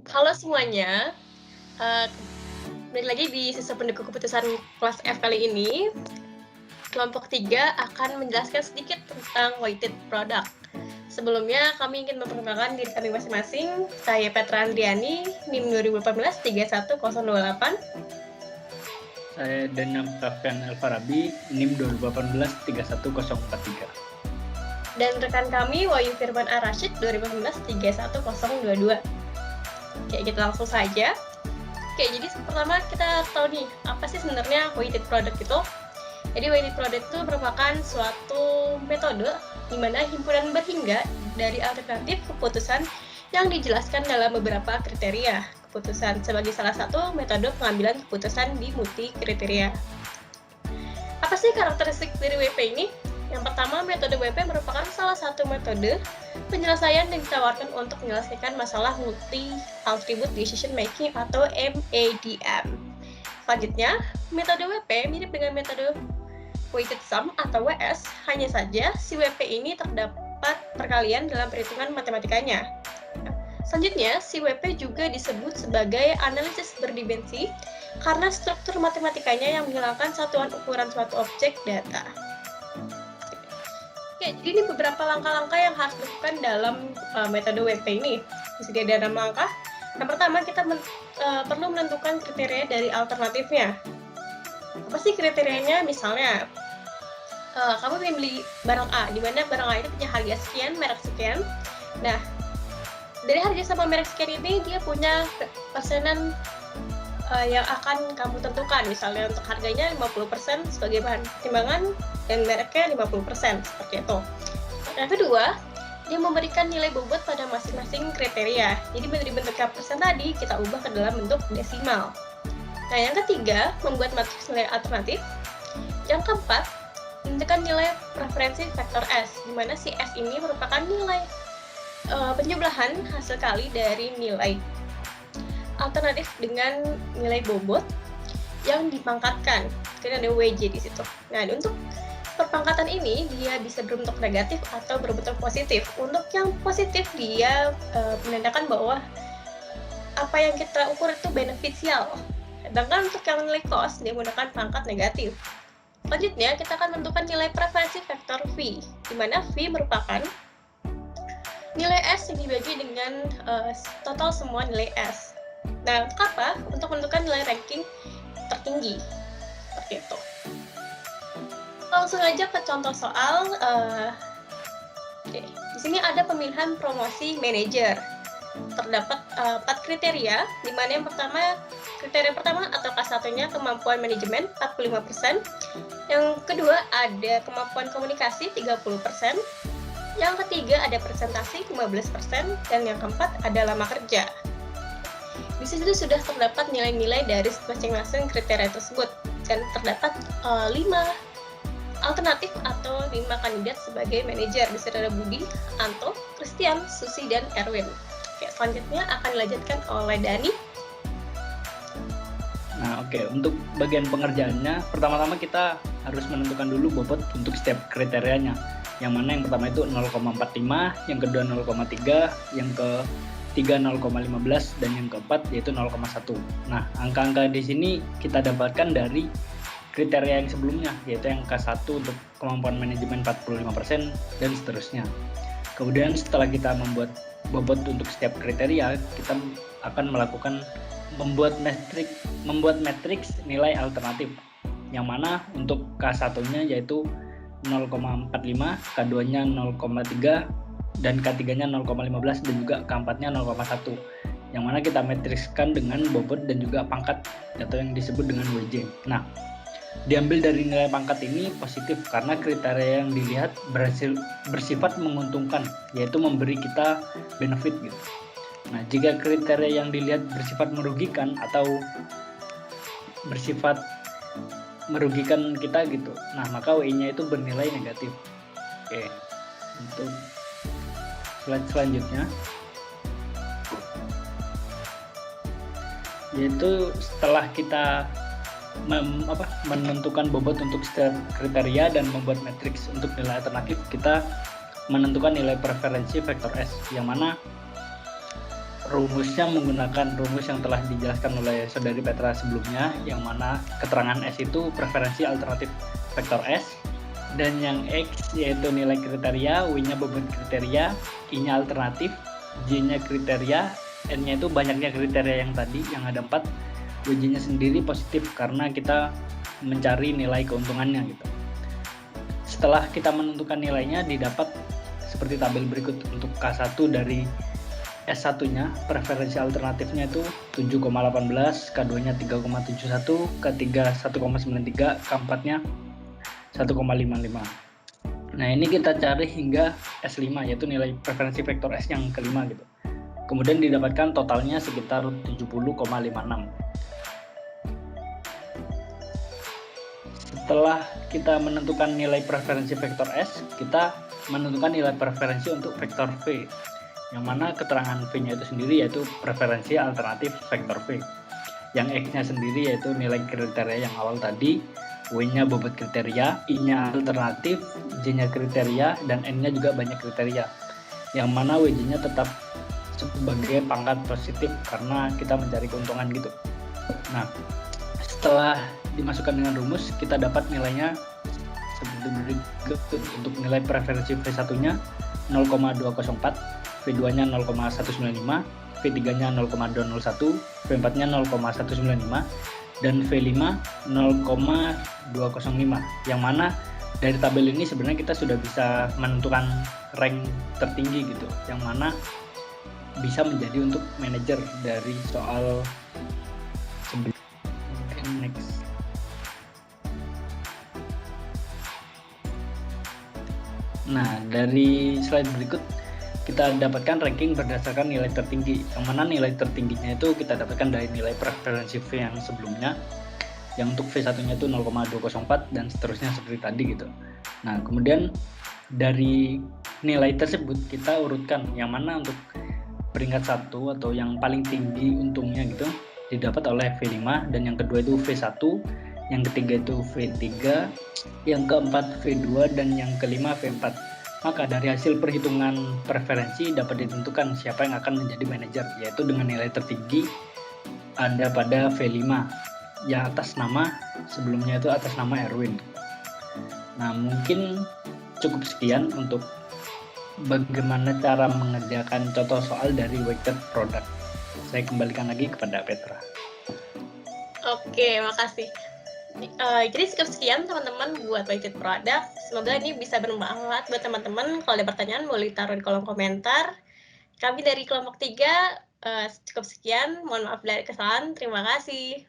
Halo semuanya, eee, balik lagi di sisa pendukung keputusan kelas F kali ini. Kelompok 3 akan menjelaskan sedikit tentang weighted product. Sebelumnya kami ingin memperkenalkan diri kami masing-masing. Saya Petra Andriani, NIM 2018 31028. Saya Danang Pravian Elfarabi, NIM 2018 31043. Dan rekan kami Wahyu Firman Ar-Rasyid 2018 31022. Oke, kita langsung saja. Oke, jadi pertama kita tahu nih, apa sih sebenarnya weighted product itu? Jadi weighted product itu merupakan suatu metode di mana himpunan berhingga dari alternatif keputusan yang dijelaskan dalam beberapa kriteria keputusan sebagai salah satu metode pengambilan keputusan di multi kriteria. Apa sih karakteristik dari WP ini? Yang pertama, metode WP merupakan salah satu metode penyelesaian yang ditawarkan untuk menyelesaikan masalah multi attribute decision making atau MADM. Selanjutnya, metode WP mirip dengan metode weighted sum atau WS, hanya saja si WP ini terdapat perkalian dalam perhitungan matematikanya. Selanjutnya, si WP juga disebut sebagai analisis berdimensi karena struktur matematikanya yang menghilangkan satuan ukuran suatu objek data. Oke, jadi ini beberapa langkah-langkah yang harus dilakukan dalam metode WP ini. Di sini ada 6 langkah. Yang pertama, kita perlu menentukan kriteria dari alternatifnya. Apa sih kriterianya? Misalnya, kamu ingin beli barang A, di mana barang A itu punya harga sekian, merek sekian. Nah, dari harga sama merek sekian ini, dia punya persenan yang akan kamu tentukan. Misalnya untuk harganya 50% sebagai bahan pertimbangan dan mereknya 50%, seperti itu. Yang kedua, dia memberikan nilai bobot pada masing-masing kriteria. Jadi dari bentuk persen tadi kita ubah ke dalam bentuk desimal. Nah, yang ketiga, membuat matriks nilai alternatif. Yang keempat, menentukan nilai preferensi vektor S, di mana si S ini merupakan nilai penjumlahan hasil kali dari nilai alternatif dengan nilai bobot yang dipangkatkan. Karena ada WJ di situ. Nah, untuk perpangkatan ini dia bisa berbentuk negatif atau berbentuk positif. Untuk yang positif dia menandakan bahwa apa yang kita ukur itu beneficial. Sedangkan untuk yang nilai cost dia menggunakan pangkat negatif. Selanjutnya kita akan menentukan nilai preferensi vektor V, di mana V merupakan nilai S yang dibagi dengan total semua nilai S. Nah, untuk apa? Untuk menentukan nilai ranking tertinggi. Seperti itu. Langsung aja ke contoh soal. Oke. Di sini ada pemilihan promosi manajer. Terdapat 4 kriteria, di mana yang pertama, kriteria pertama atau K1-nya kemampuan manajemen 45%. Yang kedua ada kemampuan komunikasi 30%. Yang ketiga ada presentasi 15%. Dan yang keempat ada lama kerja. Di situ sudah terdapat nilai-nilai dari masing-masing kriteria tersebut dan terdapat 5 alternatif atau 5 kandidat sebagai manajer. Di sini ada Budi, Anto, Christian, Susi, dan Erwin. Oke, selanjutnya akan dilanjutkan oleh Dani. Nah, oke. Untuk bagian pengerjaannya, pertama-tama kita harus menentukan dulu bobot untuk setiap kriterianya. Yang mana yang pertama itu 0,45, yang kedua 0,3, yang ketiga 0,15, dan yang keempat yaitu 0,1. Nah, angka-angka di sini kita dapatkan dari kriteria yang sebelumnya, yaitu yang K1 untuk kemampuan manajemen 45% dan seterusnya. Kemudian setelah kita membuat bobot untuk setiap kriteria, kita akan membuat matriks nilai alternatif, yang mana untuk K1-nya yaitu 0,45, K2-nya 0,3, dan K3-nya 0,15, dan juga K4-nya 0,1, yang mana kita matrikskan dengan bobot dan juga pangkat atau yang disebut dengan WJ. Nah, diambil dari nilai pangkat ini positif karena kriteria yang dilihat bersifat menguntungkan, yaitu memberi kita benefit gitu. Nah, jika kriteria yang dilihat bersifat merugikan atau bersifat merugikan kita gitu, nah maka WI-nya itu bernilai negatif. Oke, untuk slide selanjutnya yaitu setelah kita menentukan bobot untuk setiap kriteria dan membuat matriks untuk nilai alternatif, kita menentukan nilai preferensi vektor S, yang mana rumusnya menggunakan rumus yang telah dijelaskan oleh saudari Petra sebelumnya, yang mana keterangan S itu preferensi alternatif vektor S, dan yang X yaitu nilai kriteria, W-nya bobot kriteria, I-nya alternatif, J-nya kriteria, N-nya itu banyaknya kriteria yang tadi, yang ada 4, W-nya sendiri positif karena kita mencari nilai keuntungannya gitu. Setelah kita menentukan nilainya, didapat seperti tabel berikut. Untuk K1 dari S1-nya, preferensi alternatifnya itu 7,18, K2-nya 3,71, K3 1,93, K4-nya 1,55. Nah, ini kita cari hingga S5, yaitu nilai preferensi vektor S yang kelima gitu. Kemudian didapatkan totalnya sekitar 70,56. Setelah kita menentukan nilai preferensi vektor S, kita menentukan nilai preferensi untuk vektor V, yang mana keterangan V-nya itu sendiri yaitu preferensi alternatif vektor V. Yang X-nya sendiri yaitu nilai kriteria yang awal tadi, W-nya bobot kriteria, I-nya alternatif, J-nya kriteria, dan N-nya juga banyak kriteria. Yang mana W-nya tetap sebagai pangkat positif karena kita mencari keuntungan gitu. Nah, setelah dimasukkan dengan rumus, kita dapat nilainya seperti berikut. Untuk nilai preferensi V1-nya 0,204, V2-nya 0,195, V3-nya 0,201, V4-nya 0,195, dan V5 0,205. Yang mana dari tabel ini sebenarnya kita sudah bisa menentukan rank tertinggi gitu, yang mana bisa menjadi untuk manajer dari soal sebelum. Next. Nah, dari slide berikut kita dapatkan ranking berdasarkan nilai tertinggi, yang mana nilai tertingginya itu kita dapatkan dari nilai preferensi V yang sebelumnya, yang untuk V1-nya itu 0,204 dan seterusnya seperti tadi gitu. Nah, kemudian dari nilai tersebut kita urutkan yang mana untuk peringkat 1 atau yang paling tinggi untungnya gitu didapat oleh V5, dan yang kedua itu V1, yang ketiga itu V3, yang keempat V2, dan yang kelima V4. Maka dari hasil perhitungan preferensi dapat ditentukan siapa yang akan menjadi manajer, yaitu dengan nilai tertinggi ada pada V5 yang atas nama sebelumnya itu atas nama Erwin. Nah, mungkin cukup sekian untuk bagaimana cara mengerjakan contoh soal dari weighted product. Saya kembalikan lagi kepada Petra. Oke, makasih. Jadi cukup sekian teman-teman buat weighted product. Semoga ini bisa bermanfaat buat teman-teman. Kalau ada pertanyaan boleh taruh di kolom komentar. Kami dari kelompok 3 cukup sekian. Mohon maaf dari kesalahan. Terima kasih.